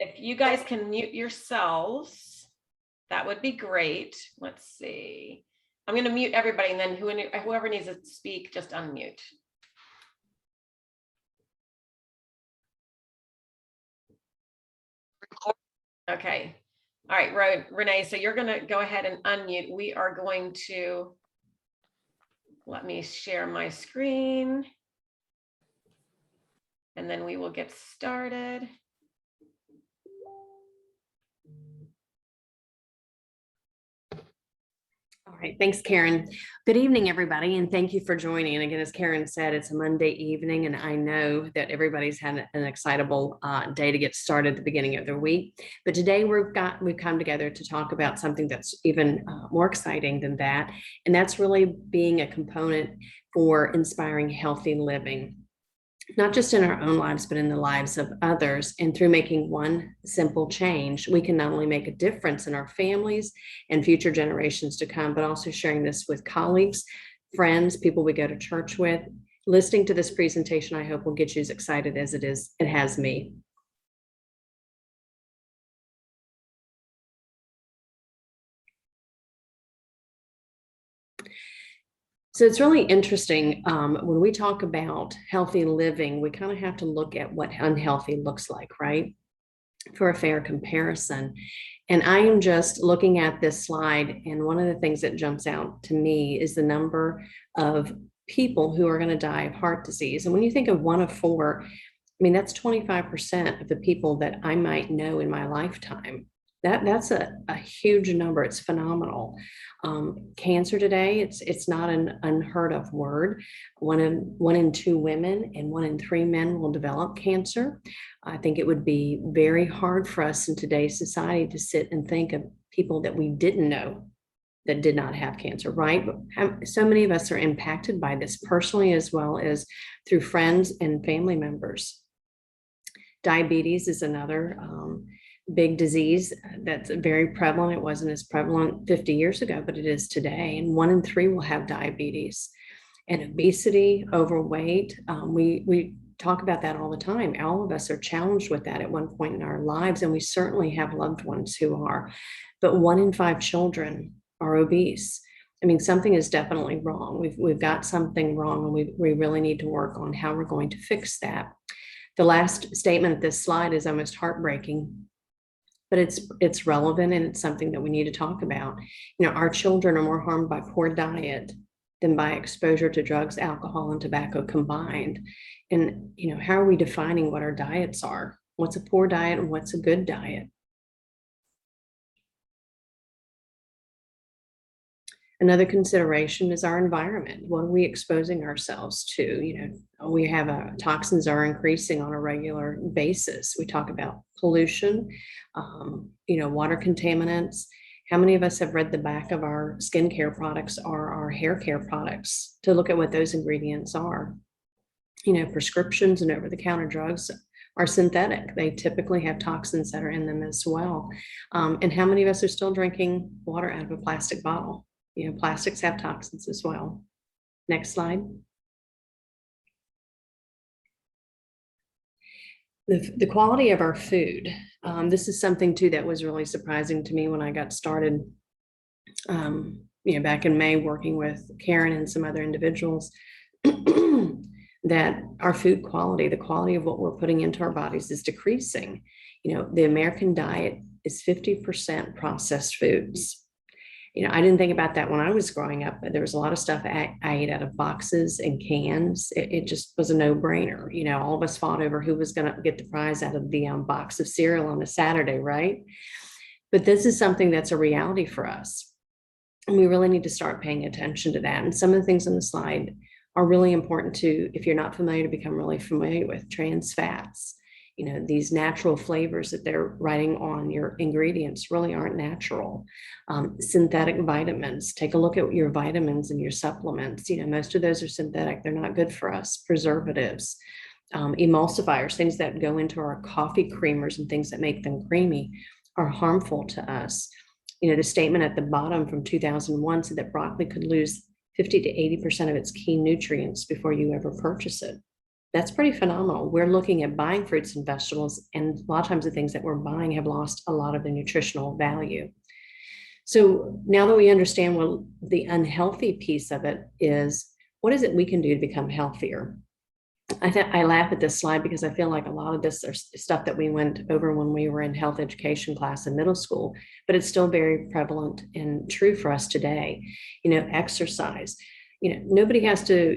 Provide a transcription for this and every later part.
If you guys can mute yourselves, that would be great. Let's see. I'm going to mute everybody, and then whoever needs to speak, just unmute. Okay. All right, Renee, so you're going to go ahead and unmute. We are going to, let me share my screen, and then we will get started. All right, thanks, Karen. Good evening, everybody, and thank you for joining. And again, as Karen said, it's a Monday evening, and I know that everybody's had an excitable day to get started at the beginning of their week. But today we've come together to talk about something that's even more exciting than that, and that's really being a component for inspiring healthy living. Not just in our own lives, but in the lives of others. And through making one simple change, we can not only make a difference in our families and future generations to come, but also sharing this with colleagues, friends, people we go to church with. Listening to this presentation, I hope will get you as excited as it has me. So it's really interesting when we talk about healthy living, we kind of have to look at what unhealthy looks like, right? For a fair comparison. And I am just looking at this slide, and one of the things that jumps out to me is the number of people who are going to die of heart disease. And when you think of 1 of 4, I mean, that's 25% of the people that I might know in my lifetime. That's a huge number. It's phenomenal. Cancer today, it's not an unheard of word. One in 2 women and 1 in 3 men will develop cancer. I think it would be very hard for us in today's society to sit and think of people that we didn't know that did not have cancer, right? But so many of us are impacted by this personally, as well as through friends and family members. Diabetes is another big disease that's very prevalent. It wasn't as prevalent 50 years ago, but it is today. And 1 in 3 will have diabetes. And obesity, overweight, we talk about that all the time. All of us are challenged with that at one point in our lives, and we certainly have loved ones who are. But 1 in 5 children are obese. I mean, something is definitely wrong. We've got something wrong, and we really need to work on how we're going to fix that. The last statement of this slide is almost heartbreaking, but it's relevant, and it's something that we need to talk about. You know, our children are more harmed by poor diet than by exposure to drugs, alcohol, and tobacco combined. And, you know, how are we defining what our diets are? What's a poor diet and what's a good diet? Another consideration is our environment. What are we exposing ourselves to? You know, we have toxins are increasing on a regular basis. We talk about pollution, you know, water contaminants. How many of us have read the back of our skincare products or our hair care products to look at what those ingredients are? You know, prescriptions and over-the-counter drugs are synthetic. They typically have toxins that are in them as well. And how many of us are still drinking water out of a plastic bottle? You know, plastics have toxins as well. Next slide. The quality of our food. This is something too that was really surprising to me when I got started, you know, back in May, working with Karen and some other individuals, that our food quality, the quality of what we're putting into our bodies, is decreasing. You know, the American diet is 50% processed foods. You know, I didn't think about that when I was growing up, but there was a lot of stuff I ate out of boxes and cans. It just was a no-brainer. You know, all of us fought over who was going to get the prize out of the box of cereal on a Saturday, right? But this is something that's a reality for us. And we really need to start paying attention to that. And some of the things on the slide are really important to, if you're not familiar, to become really familiar with. Trans fats. You know, these natural flavors that they're writing on your ingredients really aren't natural. Synthetic vitamins. Take a look at your vitamins and your supplements. You know, most of those are synthetic. They're not good for us. Preservatives, emulsifiers, things that go into our coffee creamers and things that make them creamy are harmful to us. You know, the statement at the bottom from 2001 said that broccoli could lose 50 to 80% of its key nutrients before you ever purchase it. That's pretty phenomenal. We're looking at buying fruits and vegetables, and a lot of times the things that we're buying have lost a lot of the nutritional value. So now that we understand what the unhealthy piece of it is, what is it we can do to become healthier? I laugh at this slide because I feel like a lot of this is stuff that we went over when we were in health education class in middle school, but it's still very prevalent and true for us today. Exercise. Nobody has to,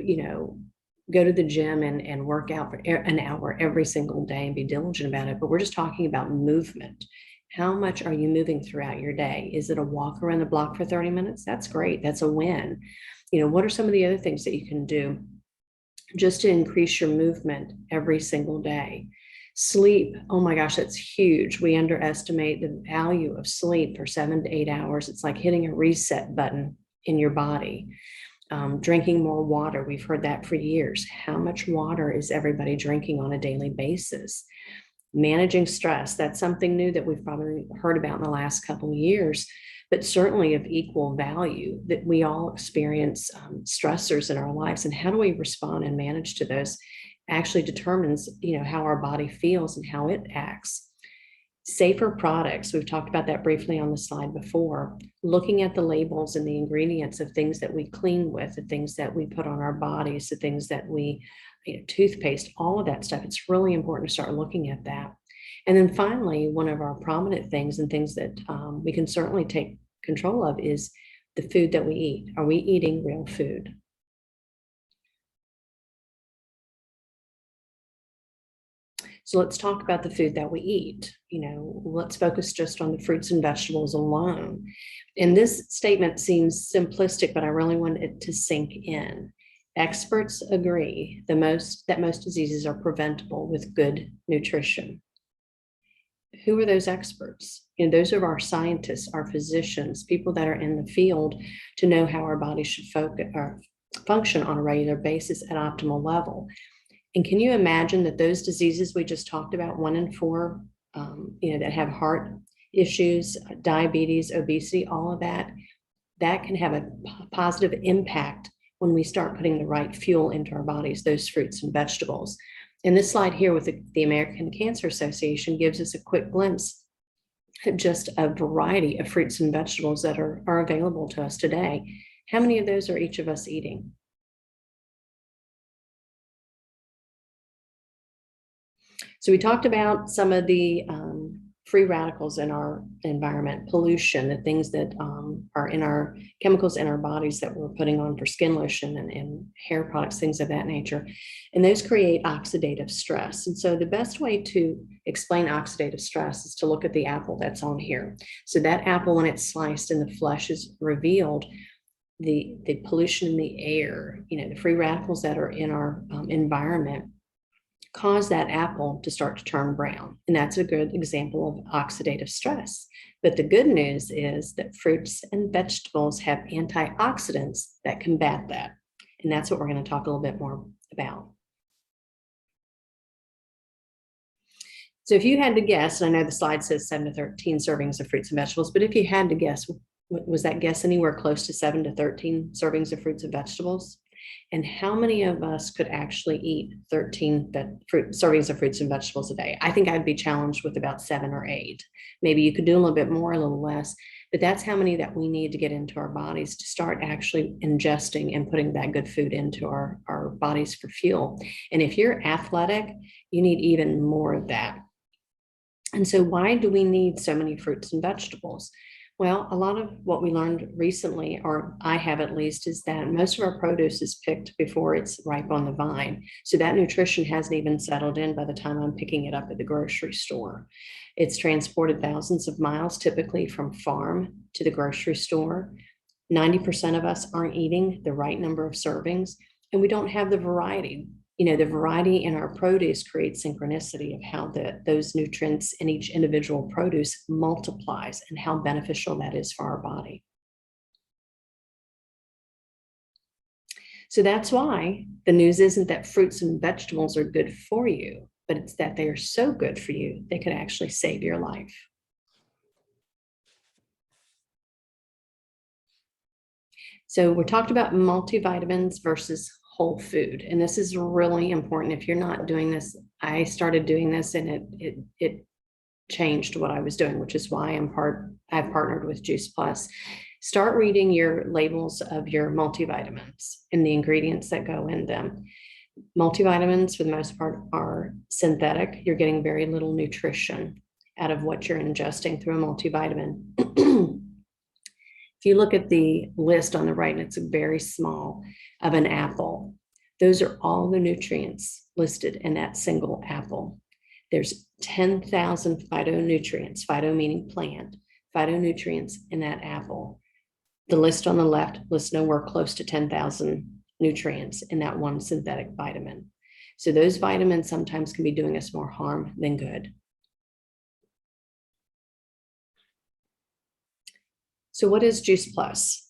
go to the gym and work out for an hour every single day and be diligent about it, but we're just talking about movement. How much are you moving throughout your day? Is it a walk around the block for 30 minutes? That's great. That's a win. What are some of the other things that you can do just to increase your movement every single day? Sleep, oh my gosh, that's huge. We underestimate the value of sleep for 7 to 8 hours. It's like hitting a reset button in your body. Drinking more water, we've heard that for years. How much water is everybody drinking on a daily basis? Managing stress, that's something new that we've probably heard about in the last couple of years, but certainly of equal value, that we all experience stressors in our lives, and how do we respond and manage to those actually determines how our body feels and how it acts. Safer products, we've talked about that briefly on the slide before. Looking at the labels and the ingredients of things that we clean with, the things that we put on our bodies, the things that we toothpaste, all of that stuff. It's really important to start looking at that. And then finally, one of our prominent things and things that we can certainly take control of is the food that we eat. Are we eating real food? So let's talk about the food that we eat. Let's focus just on the fruits and vegetables alone. And this statement seems simplistic, but I really want it to sink in. Experts agree that most diseases are preventable with good nutrition. Who are those experts? Those are our scientists, our physicians, people that are in the field to know how our body should function on a regular basis at optimal level. And can you imagine that those diseases we just talked about, 1 in 4, that have heart issues, diabetes, obesity, all of that can have a positive impact when we start putting the right fuel into our bodies, those fruits and vegetables. And this slide here with the American Cancer Association gives us a quick glimpse at just a variety of fruits and vegetables that are available to us today. How many of those are each of us eating? So we talked about some of the free radicals in our environment, pollution, the things that are in our chemicals in our bodies that we're putting on for skin lotion and hair products, things of that nature. And those create oxidative stress. And so the best way to explain oxidative stress is to look at the apple that's on here. So that apple, when it's sliced and the flesh is revealed, the pollution in the air, the free radicals that are in our environment cause that apple to start to turn brown. And that's a good example of oxidative stress. But the good news is that fruits and vegetables have antioxidants that combat that. And that's what we're going to talk a little bit more about. So if you had to guess, and I know the slide says 7 to 13 servings of fruits and vegetables, but if you had to guess, was that guess anywhere close to 7 to 13 servings of fruits and vegetables? And how many of us could actually eat 13 servings of fruits and vegetables a day? I think I'd be challenged with about 7 or 8. Maybe you could do a little bit more, a little less, but that's how many that we need to get into our bodies to start actually ingesting and putting that good food into our bodies for fuel. And if you're athletic, you need even more of that. And so why do we need so many fruits and vegetables? Well, a lot of what we learned recently, or I have at least, is that most of our produce is picked before it's ripe on the vine. So that nutrition hasn't even settled in by the time I'm picking it up at the grocery store. It's transported thousands of miles, typically from farm to the grocery store. 90% of us aren't eating the right number of servings, and we don't have the variety. The variety in our produce creates synchronicity of how those nutrients in each individual produce multiplies and how beneficial that is for our body. So that's why the news isn't that fruits and vegetables are good for you, but it's that they are so good for you, they could actually save your life. So we talked about multivitamins versus whole food. And this is really important. If you're not doing this, I started doing this and it changed what I was doing, which is why I've partnered with Juice Plus. Start reading your labels of your multivitamins and the ingredients that go in them. Multivitamins, for the most part, are synthetic. You're getting very little nutrition out of what you're ingesting through a multivitamin. If you look at the list on the right, and it's very small, of an apple, those are all the nutrients listed in that single apple. There's 10,000 phytonutrients, phyto meaning plant, phytonutrients in that apple. The list on the left lists nowhere close to 10,000 nutrients in that one synthetic vitamin. So those vitamins sometimes can be doing us more harm than good. So what is Juice Plus?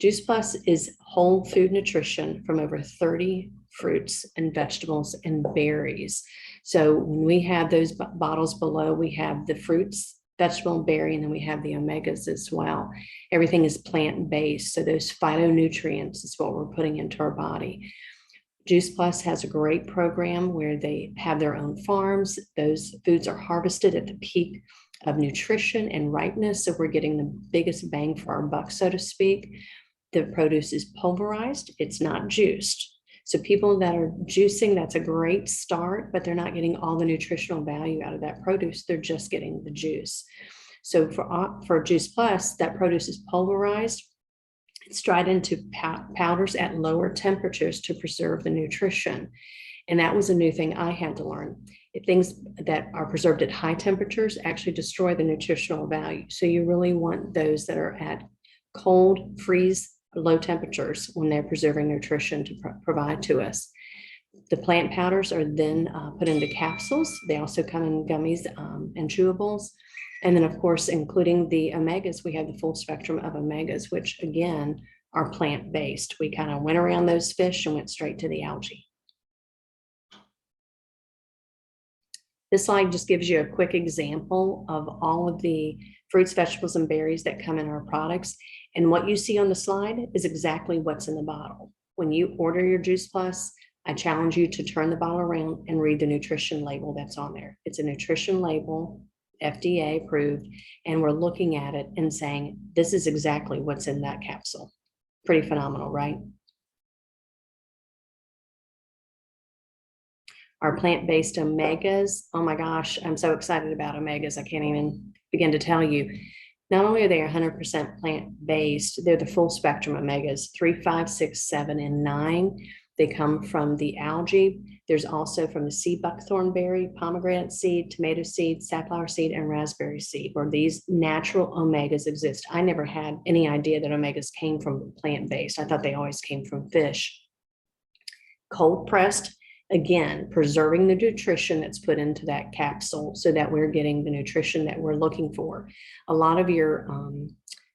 Juice Plus is whole food nutrition from over 30 fruits and vegetables and berries. So when we have those bottles below, we have the fruits, vegetable and berry, and then we have the omegas as well. Everything is plant-based. So those phytonutrients is what we're putting into our body. Juice Plus has a great program where they have their own farms. Those foods are harvested at the peak of nutrition and ripeness. So we're getting the biggest bang for our buck, so to speak. The produce is pulverized. It's not juiced. So people that are juicing, that's a great start, but they're not getting all the nutritional value out of that produce. They're just getting the juice. So for Juice Plus, that produce is pulverized. It's dried into powders at lower temperatures to preserve the nutrition. And that was a new thing I had to learn. Things that are preserved at high temperatures actually destroy the nutritional value. So you really want those that are at cold, freeze, low temperatures when they're preserving nutrition to provide to us. The plant powders are then put into capsules. They also come in gummies and chewables. And then, of course, including the omegas, we have the full spectrum of omegas, which again are plant-based. We kind of went around those fish and went straight to the algae. This slide just gives you a quick example of all of the fruits, vegetables, and berries that come in our products. And what you see on the slide is exactly what's in the bottle. When you order your Juice Plus, I challenge you to turn the bottle around and read the nutrition label that's on there. It's a nutrition label, FDA approved, and we're looking at it and saying, this is exactly what's in that capsule. Pretty phenomenal, right? Our plant-based omegas, oh my gosh, I'm so excited about omegas. I can't even begin to tell you. Not only are they 100% plant-based, they're the full spectrum omegas, 3, 5, 6, 7, and 9. They come from the algae. There's also from the sea buckthorn berry, pomegranate seed, tomato seed, safflower seed, and raspberry seed, where these natural omegas exist. I never had any idea that omegas came from plant-based. I thought they always came from fish. Cold pressed, again, preserving the nutrition that's put into that capsule so that we're getting the nutrition that we're looking for. A lot of your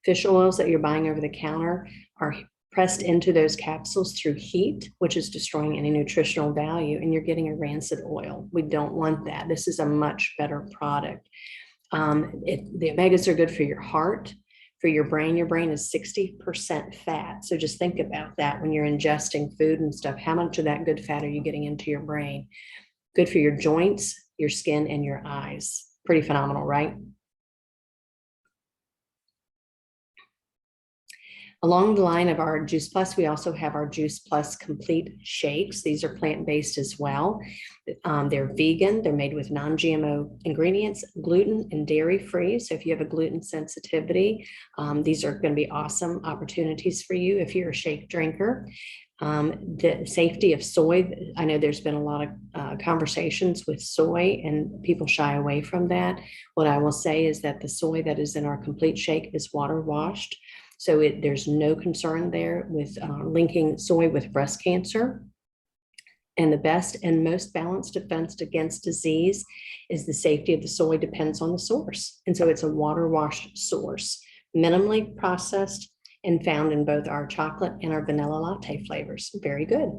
fish oils that you're buying over the counter are pressed into those capsules through heat, which is destroying any nutritional value, and you're getting a rancid oil. We don't want that. This is a much better product. The omegas are good for your heart, for your brain. Your brain is 60% fat. So just think about that when you're ingesting food and stuff. How much of that good fat are you getting into your brain? Good for your joints, your skin, and your eyes. Pretty phenomenal, right? Along the line of our Juice Plus, we also have our Juice Plus Complete Shakes. These are plant-based as well. They're vegan. They're made with non-GMO ingredients, gluten and dairy-free. So if you have a gluten sensitivity, these are going to be awesome opportunities for you if you're a shake drinker. The safety of soy, I know there's been a lot of conversations with soy and people shy away from that. What I will say is that the soy that is in our Complete Shake is water washed. So there's no concern there with linking soy with breast cancer. And the best and most balanced defense against disease is the safety of the soy depends on the source. And so it's a water washed source, minimally processed, and found in both our chocolate and our vanilla latte flavors. Very good.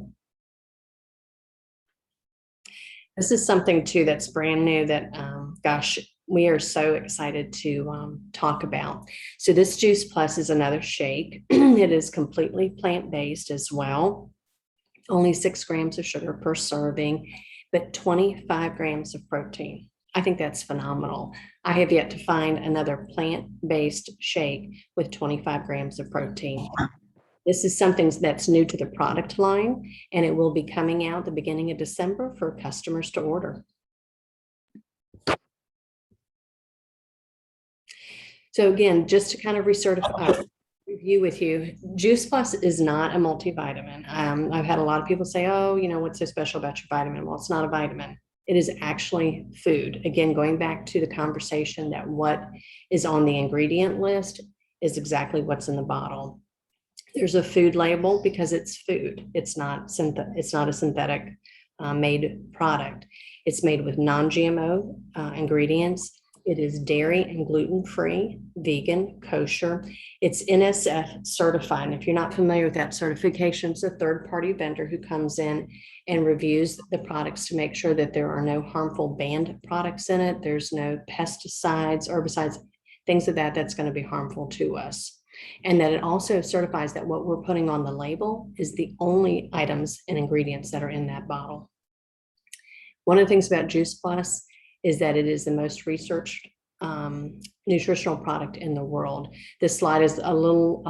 This is something too that's brand new that, gosh, we are so excited to talk about. So this Juice Plus is another shake. It is completely plant-based as well. only 6 grams of sugar per serving, but 25 grams of protein. I think that's phenomenal. I have yet to find another plant-based shake with 25 grams of protein. This is something that's new to the product line, and it will be coming out the beginning of December for customers to order. So again, just to kind of review with you, Juice Plus is not a multivitamin. I've had a lot of people say, oh, what's so special about your vitamin? Well, it's not a vitamin. It is actually food. Again, going back to the conversation that what is on the ingredient list is exactly what's in the bottle. There's a food label because it's food. It's not a synthetic made product. It's made with non-GMO ingredients. It is dairy and gluten-free, vegan, kosher. It's NSF certified. And if you're not familiar with that certification, it's a third-party vendor who comes in and reviews the products to make sure that there are no harmful banned products in it. There's no pesticides, herbicides, things of that's going to be harmful to us. And that it also certifies that what we're putting on the label is the only items and ingredients that are in that bottle. One of the things about Juice Plus is that it is the most researched nutritional product in the world. This slide is a little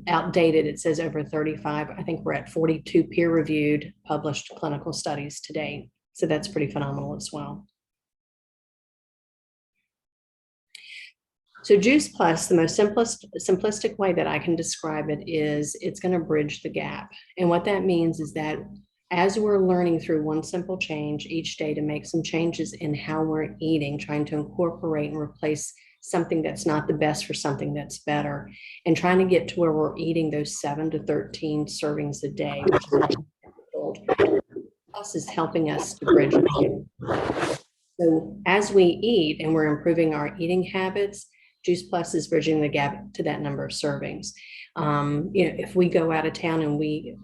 outdated. It says over 35. I think we're at 42 peer-reviewed published clinical studies today. So that's pretty phenomenal as well. So Juice Plus, the most simplistic way that I can describe it is it's going to bridge the gap. And what that means is that as we're learning through one simple change each day to make some changes in how we're eating, trying to incorporate and replace something that's not the best for something that's better, and trying to get to where we're eating those 7 to 13 servings a day, which is Plus is helping us to bridge. So as we eat and we're improving our eating habits, Juice Plus is bridging the gap to that number of servings. If we go out of town and we,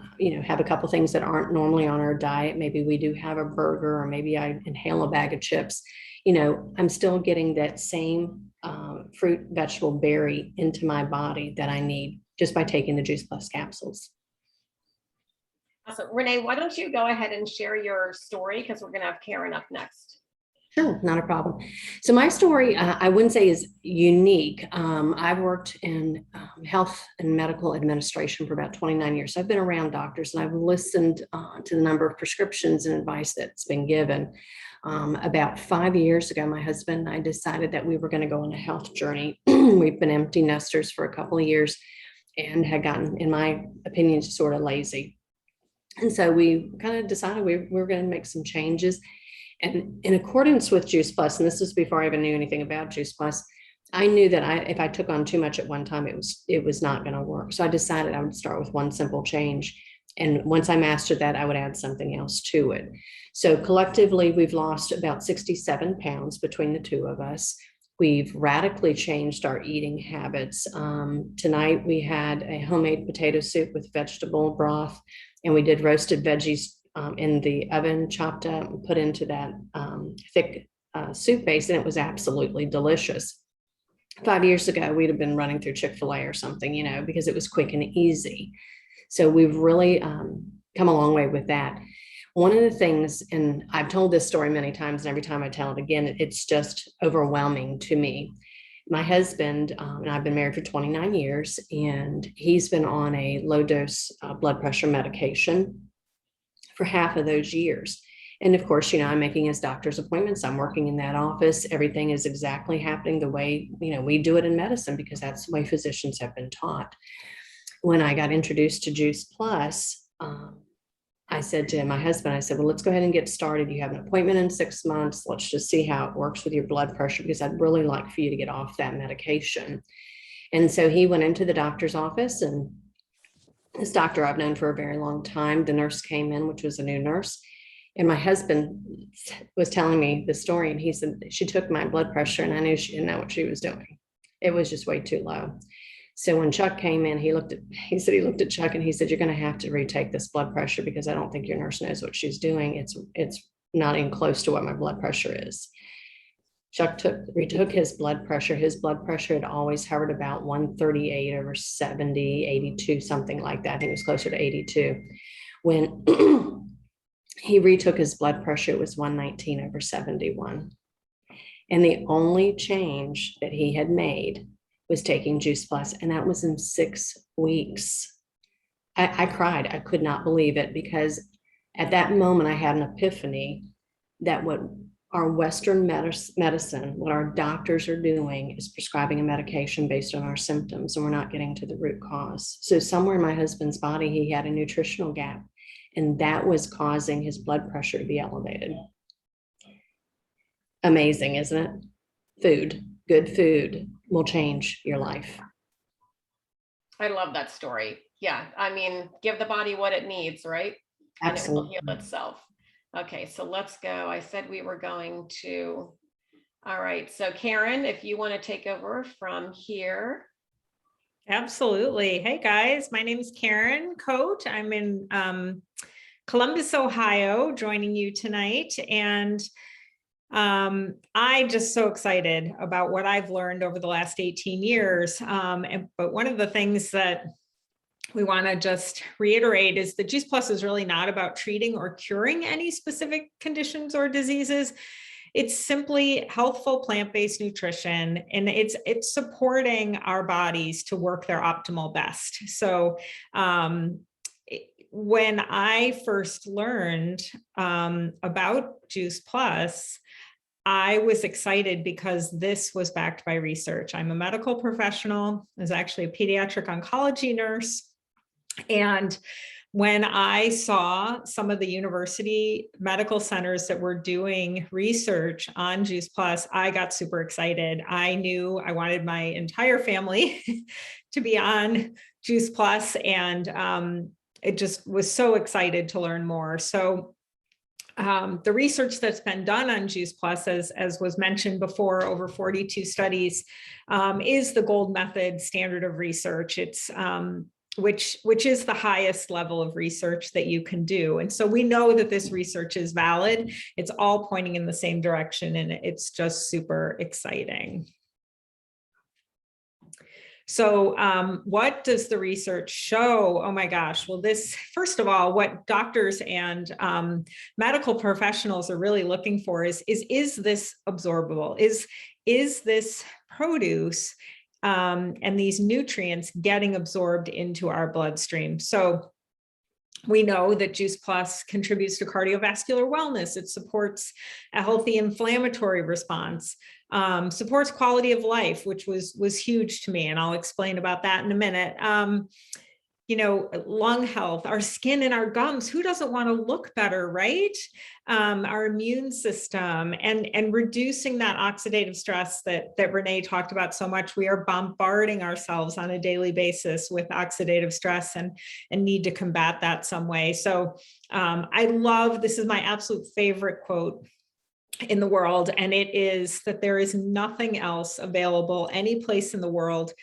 have a couple things that aren't normally on our diet, maybe we do have a burger or maybe I inhale a bag of chips, I'm still getting that same fruit, vegetable, berry into my body that I need just by taking the Juice Plus capsules. Awesome. Renee, why don't you go ahead and share your story, because we're going to have Karen up next. Sure, not a problem. So my story, I wouldn't say is unique. I've worked in health and medical administration for about 29 years. So I've been around doctors and I've listened to the number of prescriptions and advice that's been given. About 5 years ago, my husband and I decided that we were going to go on a health journey. We've been empty nesters for a couple of years and had gotten, in my opinion, sort of lazy. And so we kind of decided we were going to make some changes. And in accordance with Juice Plus, and this was before I even knew anything about Juice Plus, I knew that if I took on too much at one time, it was not going to work. So I decided I would start with one simple change. And once I mastered that, I would add something else to it. So collectively, we've lost about 67 pounds between the two of us. We've radically changed our eating habits. Tonight, we had a homemade potato soup with vegetable broth, and we did roasted veggies in the oven, chopped up and put into that thick soup base, and it was absolutely delicious. 5 years ago, we'd have been running through Chick-fil-A or something, because it was quick and easy. So we've really come a long way with that. One of the things, and I've told this story many times, and every time I tell it again, it's just overwhelming to me. My husband, and I've been married for 29 years, and he's been on a low dose blood pressure medication for half of those years. And of course, I'm making his doctor's appointments. I'm working in that office. Everything is exactly happening the way, we do it in medicine, because that's the way physicians have been taught. When I got introduced to Juice Plus, I said to my husband, well, let's go ahead and get started. You have an appointment in 6 months. Let's just see how it works with your blood pressure, because I'd really like for you to get off that medication. And so he went into the doctor's office, and this doctor I've known for a very long time. The nurse came in, which was a new nurse. And my husband was telling me the story, and he said she took my blood pressure, and I knew she didn't know what she was doing. It was just way too low. So when Chuck came in, he looked at Chuck and he said, you're going to have to retake this blood pressure, because I don't think your nurse knows what she's doing. It's not even close to what my blood pressure is. Chuck retook his blood pressure. His blood pressure had always hovered about 138 over 70, 82, something like that. I think it was closer to 82. When he retook his blood pressure, it was 119/71. And the only change that he had made was taking Juice Plus, and that was in 6 weeks. I cried. I could not believe it, because at that moment I had an epiphany that what our Western medicine, what our doctors are doing is prescribing a medication based on our symptoms, and we're not getting to the root cause. So somewhere in my husband's body, he had a nutritional gap, and that was causing his blood pressure to be elevated. Amazing, isn't it? Food, good food will change your life. I love that story. Yeah. I mean, give the body what it needs, right? And it will Absolutely. heal itself. Okay. So let's go. I said we were going to, all right. So Karen, if you want to take over from here. Absolutely. Hey guys, my name is Karen Coate. I'm in Columbus, Ohio, joining you tonight. And I'm just so excited about what I've learned over the last 18 years. But one of the things that we want to just reiterate is that Juice Plus is really not about treating or curing any specific conditions or diseases. It's simply healthful plant-based nutrition, and it's supporting our bodies to work their optimal best. So when I first learned about Juice Plus, I was excited because this was backed by research. I'm a medical professional. I was actually a pediatric oncology nurse. And when I saw some of the university medical centers that were doing research on Juice Plus, I got super excited. I knew I wanted my entire family to be on Juice Plus, and it just was so excited to learn more. So the research that's been done on Juice Plus, as was mentioned before, over 42 studies, is the gold method standard of research. It's which is the highest level of research that you can do. And so we know that this research is valid. It's all pointing in the same direction, and it's just super exciting. So what does the research show? Oh my gosh. Well, this, first of all, what doctors and medical professionals are really looking for is this absorbable? Is this produce and these nutrients getting absorbed into our bloodstream? So we know that Juice Plus contributes to cardiovascular wellness. It supports a healthy inflammatory response, supports quality of life, which was huge to me. And I'll explain about that in a minute. Lung health, our skin and our gums. Who doesn't want to look better, right? Our immune system, and reducing that oxidative stress that Renee talked about so much. We are bombarding ourselves on a daily basis with oxidative stress and need to combat that some way. So I love, this is my absolute favorite quote in the world, and it is that there is nothing else available any place in the world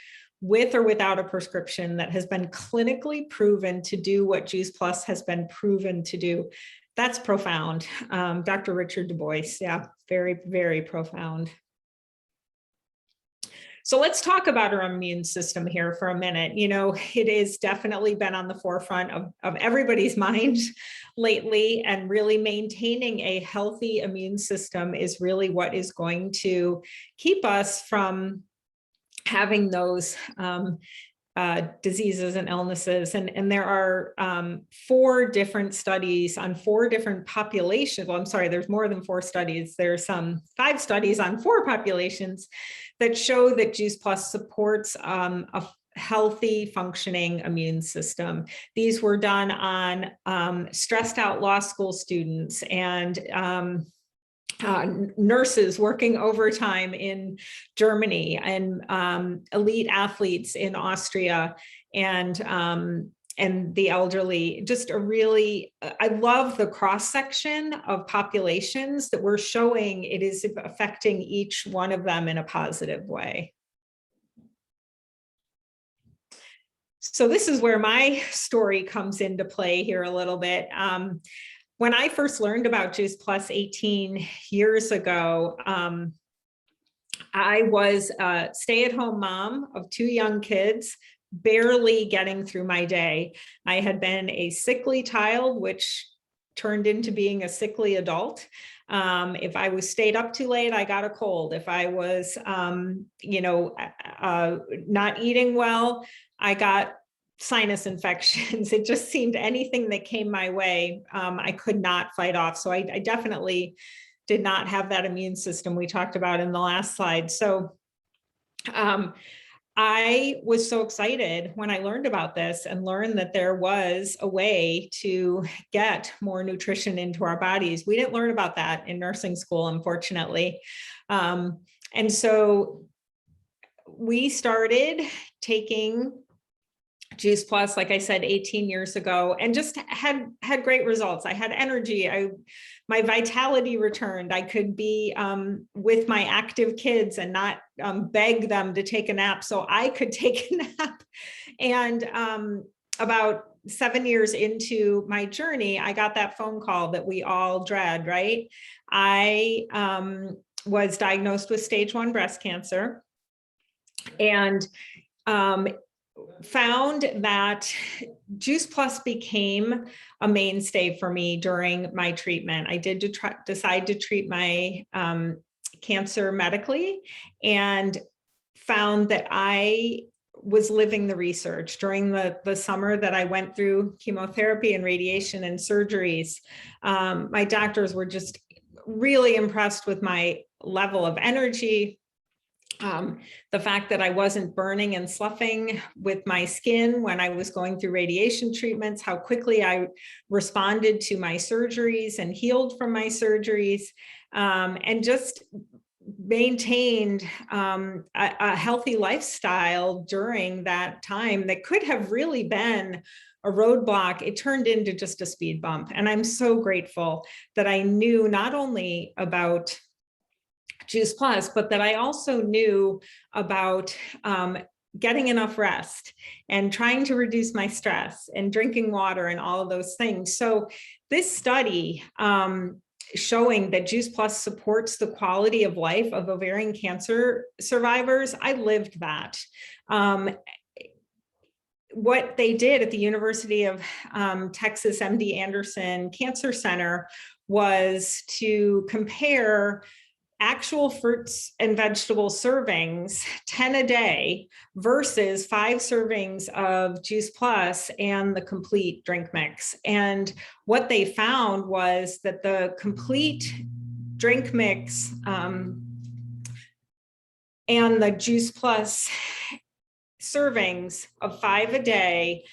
with or without a prescription that has been clinically proven to do what Juice Plus has been proven to do. That's profound. Dr. Richard Du Bois, yeah, very, very profound. So let's talk about our immune system here for a minute. It has definitely been on the forefront of everybody's mind lately, and really maintaining a healthy immune system is really what is going to keep us from having those diseases and illnesses. And there are 4 different studies on 4 different populations. Well, I'm sorry, there's more than 4 studies. There's 5 studies on 4 populations that show that Juice Plus supports a healthy functioning immune system. These were done on stressed out law school students and nurses working overtime in Germany, and elite athletes in Austria, and the elderly. Just I love the cross section of populations that we're showing it is affecting each one of them in a positive way. So this is where my story comes into play here a little bit. When I first learned about Juice Plus 18 years ago, I was a stay-at-home mom of 2 young kids, barely getting through my day. I had been a sickly child, which turned into being a sickly adult. If I was stayed up too late, I got a cold. If I was, not eating well, I got sinus infections. It just seemed anything that came my way, I could not fight off. So I definitely did not have that immune system we talked about in the last slide. So I was so excited when I learned about this and learned that there was a way to get more nutrition into our bodies. We didn't learn about that in nursing school, unfortunately. And so we started taking Juice Plus, like I said, 18 years ago, and just had great results. I had energy. My vitality returned. I could be with my active kids and not beg them to take a nap, so I could take a nap. And about 7 years into my journey, I got that phone call that we all dread, right? I was diagnosed with stage 1 breast cancer, and found that Juice Plus became a mainstay for me during my treatment. I did decide to treat my cancer medically, and found that I was living the research during the summer that I went through chemotherapy and radiation and surgeries. My doctors were just really impressed with my level of energy. The fact that I wasn't burning and sloughing with my skin when I was going through radiation treatments, how quickly I responded to my surgeries and healed from my surgeries, and just maintained a healthy lifestyle during that time that could have really been a roadblock. It turned into just a speed bump. And I'm so grateful that I knew not only about Juice Plus, but that I also knew about getting enough rest and trying to reduce my stress and drinking water and all of those things. So this study showing that Juice Plus supports the quality of life of ovarian cancer survivors, I lived that. What they did at the University of Texas MD Anderson Cancer Center was to compare actual fruits and vegetable servings, 10 a day, versus 5 servings of Juice Plus and the complete drink mix. And what they found was that the complete drink mix and the Juice Plus servings of 5 a day,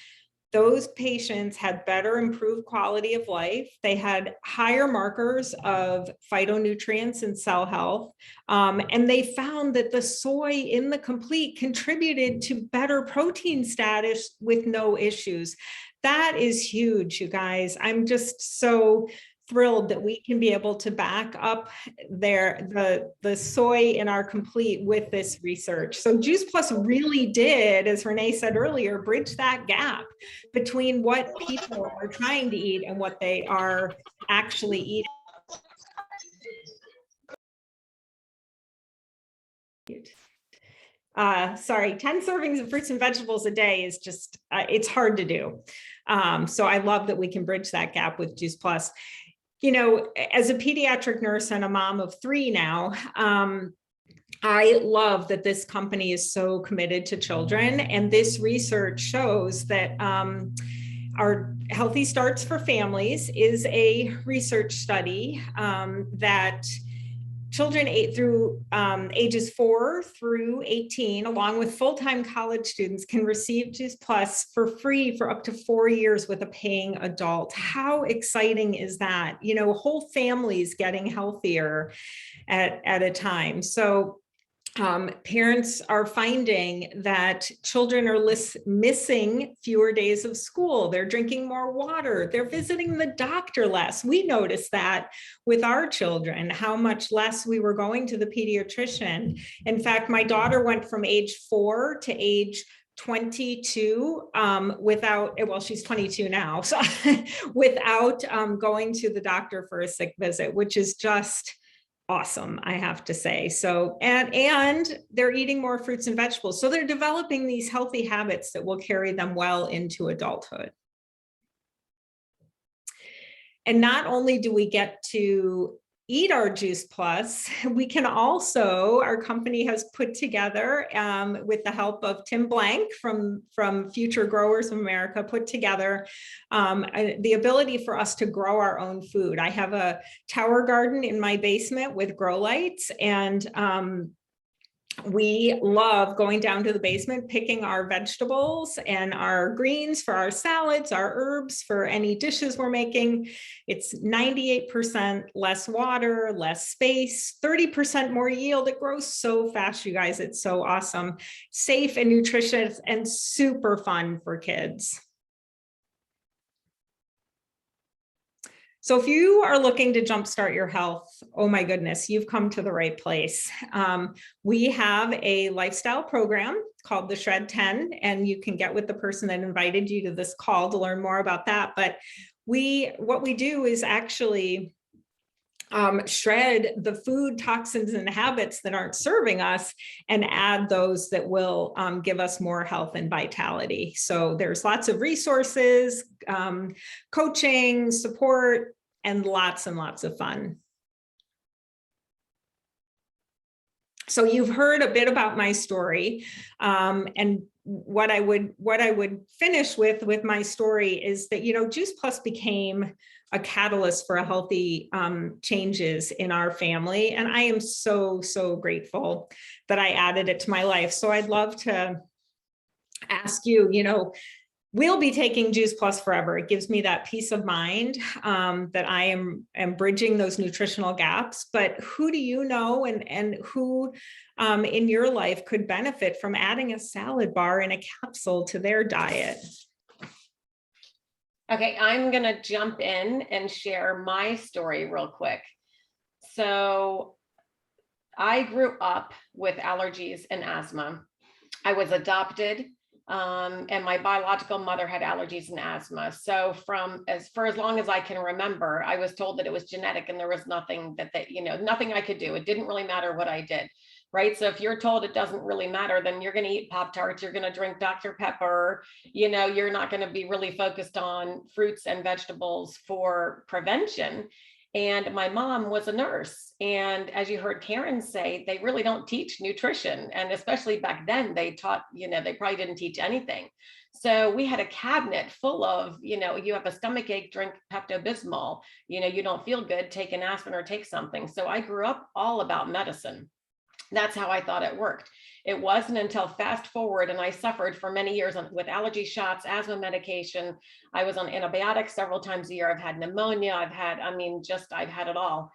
those patients had better improved quality of life. They had higher markers of phytonutrients and cell health. And they found that the soy in the complete contributed to better protein status with no issues. That is huge, you guys. I'm just so thrilled that we can be able to back up the soy in our complete with this research. So Juice Plus really did, as Renee said earlier, bridge that gap between what people are trying to eat and what they are actually eating. Sorry, 10 servings of fruits and vegetables a day is just, it's hard to do. So I love that we can bridge that gap with Juice Plus. You know, as a pediatric nurse and a mom of 3 now, I love that this company is so committed to children. And this research shows that our Healthy Starts for Families is a research study that children ages 4 through 18, along with full-time college students, can receive Juice Plus for free for up to 4 years with a paying adult. How exciting is that? You know, whole families getting healthier at a time. So parents are finding that children are missing fewer days of school. They're drinking more water. They're visiting the doctor less. We noticed that with our children, how much less we were going to the pediatrician. In fact, my daughter went from age 4 to age 22 without, well, she's 22 now, so without going to the doctor for a sick visit, which is just awesome, I have to say. So, and they're eating more fruits and vegetables. So they're developing these healthy habits that will carry them well into adulthood. And not only do we get to eat our Juice Plus, we can also, our company has put together, with the help of Tim Blank from Future Growers of America, put together the ability for us to grow our own food. I have a tower garden in my basement with grow lights, and we love going down to the basement, picking our vegetables and our greens for our salads, our herbs for any dishes we're making. It's 98% less water, less space, 30% more yield. It grows so fast, you guys. It's so awesome, safe and nutritious, and super fun for kids. So if you are looking to jumpstart your health, oh my goodness, you've come to the right place. We have a lifestyle program called the Shred 10, and you can get with the person that invited you to this call to learn more about that. But what we do is actually shred the food, toxins, and habits that aren't serving us and add those that will give us more health and vitality. So there's lots of resources, coaching, support, and lots of fun. So you've heard a bit about my story, and what I would finish with my story is that, you know, Juice Plus became a catalyst for a healthy changes in our family. And I am so grateful that I added it to my life. So I'd love to ask you, you know, we'll be taking Juice Plus forever. It gives me that peace of mind that I am bridging those nutritional gaps. But who do you know and who in your life could benefit from adding a salad bar in a capsule to their diet? Okay, I'm going to jump in and share my story real quick. So I grew up with allergies and asthma. I was adopted, and my biological mother had allergies and asthma. So for as long as I can remember, I was told that it was genetic, and there was nothing nothing I could do. It didn't really matter what I did. Right. So if you're told it doesn't really matter, then you're going to eat Pop-Tarts, you're going to drink Dr. Pepper, you're not going to be really focused on fruits and vegetables for prevention. And my mom was a nurse. And as you heard Karen say, they really don't teach nutrition. And especially back then, they taught, they probably didn't teach anything. So we had a cabinet full of, you have a stomach ache, drink Pepto-Bismol, you don't feel good, take an aspirin or take something. So I grew up all about medicine. That's how I thought it worked. It wasn't until fast forward, and I suffered for many years with allergy shots, asthma medication. I was on antibiotics several times a year. I've had pneumonia. I've had it all.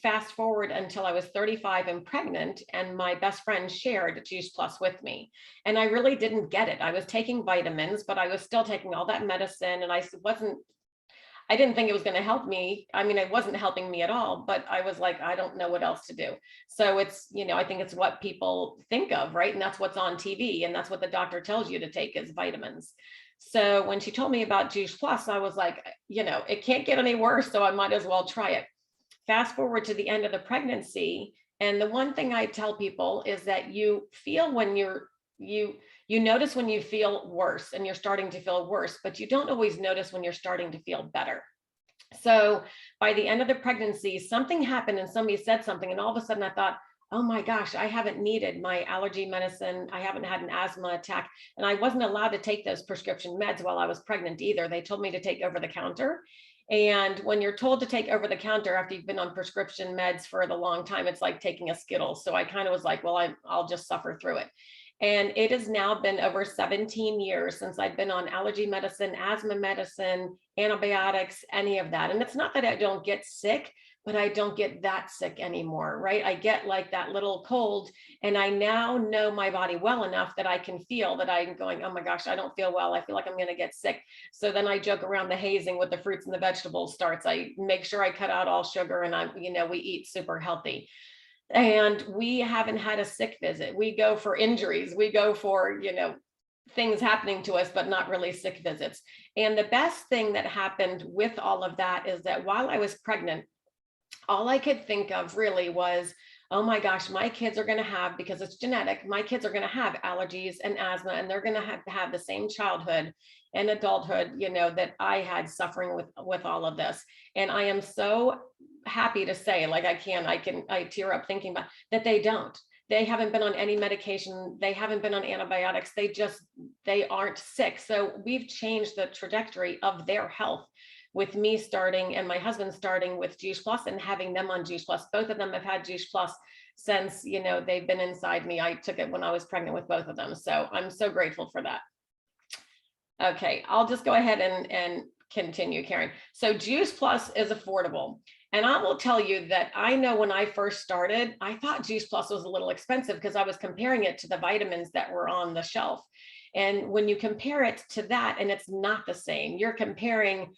Fast forward until I was 35 and pregnant, and my best friend shared Juice Plus with me. And I really didn't get it. I was taking vitamins, but I was still taking all that medicine, and I didn't think it was going to help me. I mean, it wasn't helping me at all, but I was like, I don't know what else to do. So it's, I think it's what people think of, right? And that's what's on TV. And that's what the doctor tells you to take is vitamins. So when she told me about Juice Plus, I was like, it can't get any worse. So I might as well try it. Fast forward to the end of the pregnancy. And the one thing I tell people is that you feel when you notice when you feel worse and you're starting to feel worse, but you don't always notice when you're starting to feel better. So by the end of the pregnancy, something happened and somebody said something, and all of a sudden I thought, oh my gosh, I haven't needed my allergy medicine. I haven't had an asthma attack, and I wasn't allowed to take those prescription meds while I was pregnant either. They told me to take over the counter. And when you're told to take over the counter after you've been on prescription meds for the long time, it's like taking a Skittle. So I kind of was like, well, I'll just suffer through it. And it has now been over 17 years since I've been on allergy medicine, asthma medicine, antibiotics, any of that. And it's not that I don't get sick, but I don't get that sick anymore, right? I get like that little cold, and I now know my body well enough that I can feel that I'm going, oh my gosh, I don't feel well. I feel like I'm going to get sick. So then I joke around the hazing with the fruits and the vegetables starts. I make sure I cut out all sugar, and we eat super healthy. And we haven't had a sick visit. We go for injuries. We go for, things happening to us, but not really sick visits. And the best thing that happened with all of that is that while I was pregnant, all I could think of really was, oh my gosh, my kids are going to have, because it's genetic, my kids are going to have allergies and asthma, and they're going to have the same childhood and adulthood, that I had, suffering with all of this. And I am so happy to say, like, I tear up thinking about that. They don't. They haven't been on any medication. They haven't been on antibiotics. They aren't sick. So we've changed the trajectory of their health, with me starting and my husband starting with Juice Plus and having them on Juice Plus. Both of them have had Juice Plus since, they've been inside me. I took it when I was pregnant with both of them. So I'm so grateful for that. Okay, I'll just go ahead and continue, Karen. So Juice Plus is affordable. And I will tell you that I know when I first started, I thought Juice Plus was a little expensive because I was comparing it to the vitamins that were on the shelf. And when you compare it to that, and it's not the same, you're comparing,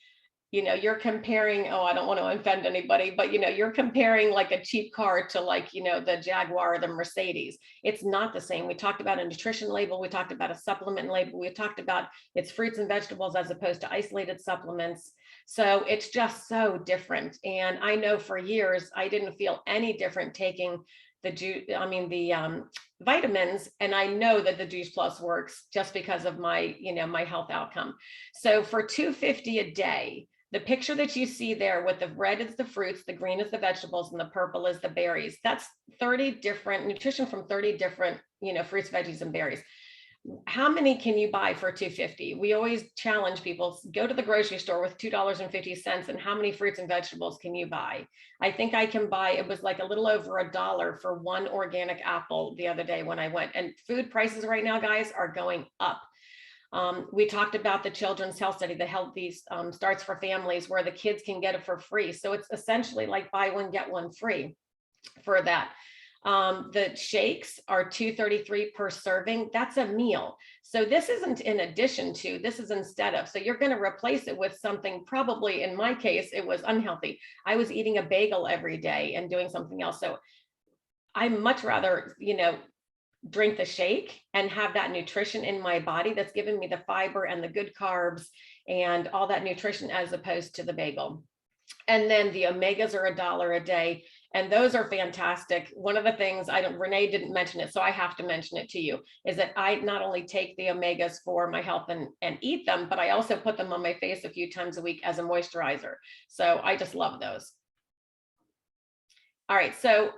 oh, I don't want to offend anybody, but you're comparing like a cheap car to, like, the Jaguar or the Mercedes. It's not the same. We talked about a nutrition label. We talked about a supplement label. We talked about it's fruits and vegetables as opposed to isolated supplements. So it's just so different. And I know for years, I didn't feel any different taking the vitamins. And I know that the Juice Plus works just because of my, my health outcome. So for $250 a day, the picture that you see there with the red is the fruits, the green is the vegetables, and the purple is the berries. That's 30 different nutrition from 30 different, fruits, veggies, and berries. How many can you buy for $250? We always challenge people, go to the grocery store with $2.50, and how many fruits and vegetables can you buy? I think I can buy, it was like a little over $1 for one organic apple the other day when I went. And food prices right now, guys, are going up. We talked about the Children's Health Study, the Healthy Starts for Families, where the kids can get it for free. So it's essentially like buy one, get one free for that. The shakes are $2.33 per serving. That's a meal. So this isn't in addition to, this is instead of. So you're going to replace it with something, probably in my case, it was unhealthy. I was eating a bagel every day and doing something else. So I much rather, drink the shake and have that nutrition in my body that's giving me the fiber and the good carbs and all that nutrition, as opposed to the bagel. And then the omegas are $1 a day, and those are fantastic. One of the things Renee didn't mention it, so I have to mention it to you, is that I not only take the omegas for my health and eat them, but I also put them on my face a few times a week as a moisturizer. So I just love those. All right, so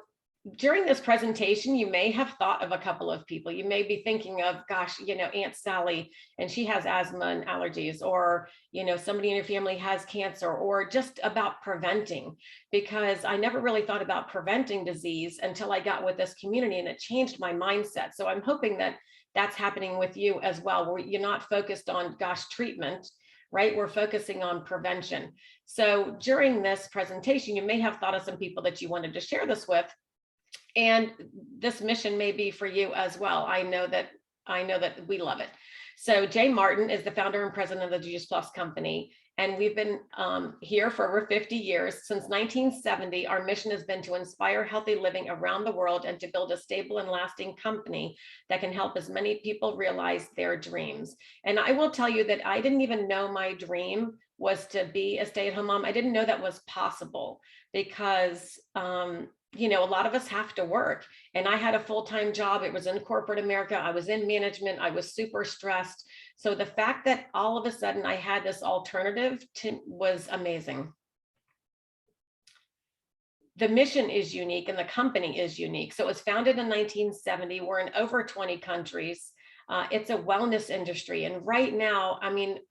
during this presentation, you may have thought of a couple of people. You may be thinking of, gosh, Aunt Sally, and she has asthma and allergies, or, somebody in your family has cancer, or just about preventing, because I never really thought about preventing disease until I got with this community, and it changed my mindset. So I'm hoping that that's happening with you as well, where you're not focused on, gosh, treatment, right? We're focusing on prevention. So during this presentation, you may have thought of some people that you wanted to share this with. And this mission may be for you as well. I know that we love it. So Jay Martin is the founder and president of the Juice Plus company. And we've been here for over 50 years. Since 1970, our mission has been to inspire healthy living around the world and to build a stable and lasting company that can help as many people realize their dreams. And I will tell you that I didn't even know my dream was to be a stay-at-home mom. I didn't know that was possible, because a lot of us have to work, and I had a full-time job. It was in corporate America. I was in management. I was super stressed. So the fact that all of a sudden I had this alternative was amazing. The mission is unique and the company is unique. So it was founded in 1970. We're in over 20 countries. It's a wellness industry. And right now,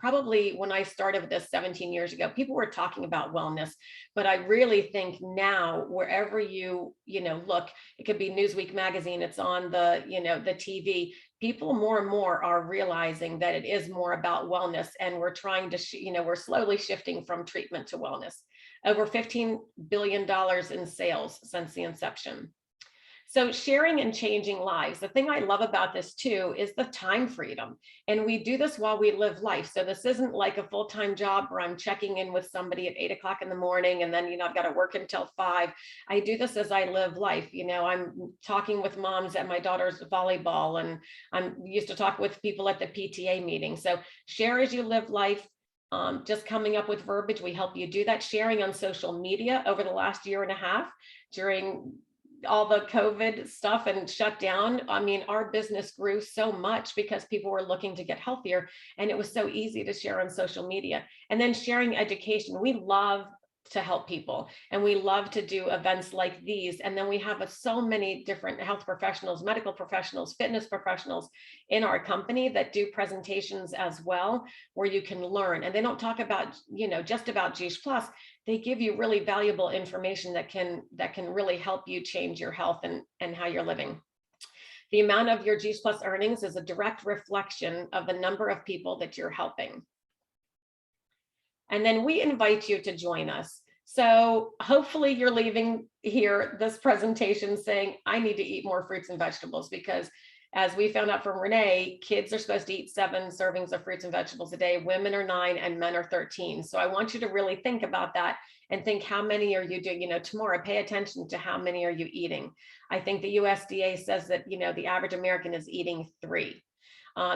probably when I started with this 17 years ago, people were talking about wellness, but I really think now, wherever you look, it could be Newsweek magazine, it's on the, the TV, people more and more are realizing that it is more about wellness. And we're trying to, we're slowly shifting from treatment to wellness. Over $15 billion in sales since the inception. So sharing and changing lives. The thing I love about this too is the time freedom. And we do this while we live life. So this isn't like a full-time job where I'm checking in with somebody at 8 o'clock in the morning and then, I've got to work until 5. I do this as I live life. I'm talking with moms at my daughter's volleyball, and I'm used to talk with people at the PTA meeting. So share as you live life, just coming up with verbiage. We help you do that. Sharing on social media over the last year and a half during all the COVID stuff and shut down. I mean, our business grew so much because people were looking to get healthier, and it was so easy to share on social media. And then sharing education. We love to help people, and we love to do events like these. And then we have so many different health professionals, medical professionals, fitness professionals in our company that do presentations as well, where you can learn. And they don't talk about, just about Juice Plus. They give you really valuable information that can really help you change your health and how you're living. The amount of your Juice Plus earnings is a direct reflection of the number of people that you're helping. And then we invite you to join us. So hopefully you're leaving here this presentation saying, I need to eat more fruits and vegetables, because as we found out from Renee, kids are supposed to eat 7 servings of fruits and vegetables a day, women are 9 and men are 13. So I want you to really think about that and think, how many are you doing? Tomorrow, pay attention to how many are you eating. I think the USDA says that, the average American is eating 3.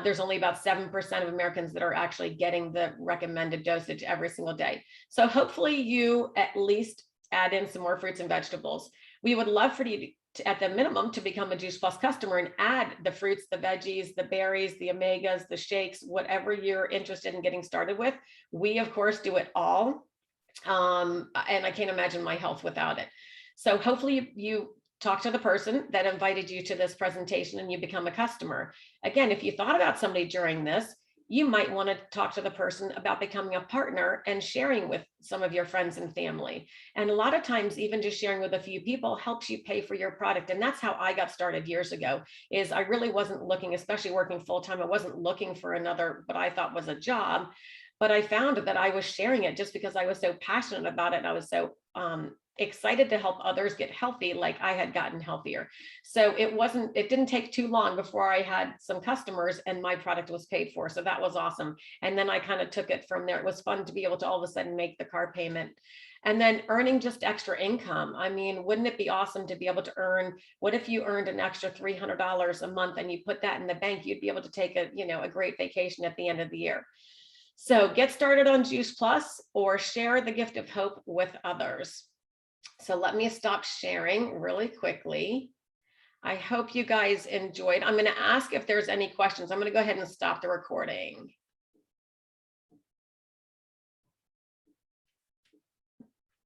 There's only about 7% of Americans that are actually getting the recommended dosage every single day. So hopefully you at least add in some more fruits and vegetables. We would love for you to, at the minimum, to become a Juice Plus customer and add the fruits, the veggies, the berries, the omegas, the shakes, whatever you're interested in getting started with. We, of course, do it all. And I can't imagine my health without it. So hopefully you talk to the person that invited you to this presentation and you become a customer. Again, if you thought about somebody during this, you might want to talk to the person about becoming a partner and sharing with some of your friends and family. And a lot of times, even just sharing with a few people helps you pay for your product. And that's how I got started years ago. Is I really wasn't looking, especially working full-time, I wasn't looking for another, what I thought was a job. But I found that I was sharing it just because I was so passionate about it. And I was so excited to help others get healthy, like I had gotten healthier. So it didn't take too long before I had some customers and my product was paid for. So that was awesome. And then I kind of took it from there. It was fun to be able to all of a sudden make the car payment. And then earning just extra income. I mean, wouldn't it be awesome to be able to earn, what if you earned an extra $300 a month and you put that in the bank? You'd be able to take a great vacation at the end of the year. So get started on Juice Plus or share the gift of hope with others. So let me stop sharing really quickly. I hope you guys enjoyed. I'm going to ask if there's any questions. I'm going to go ahead and stop the recording.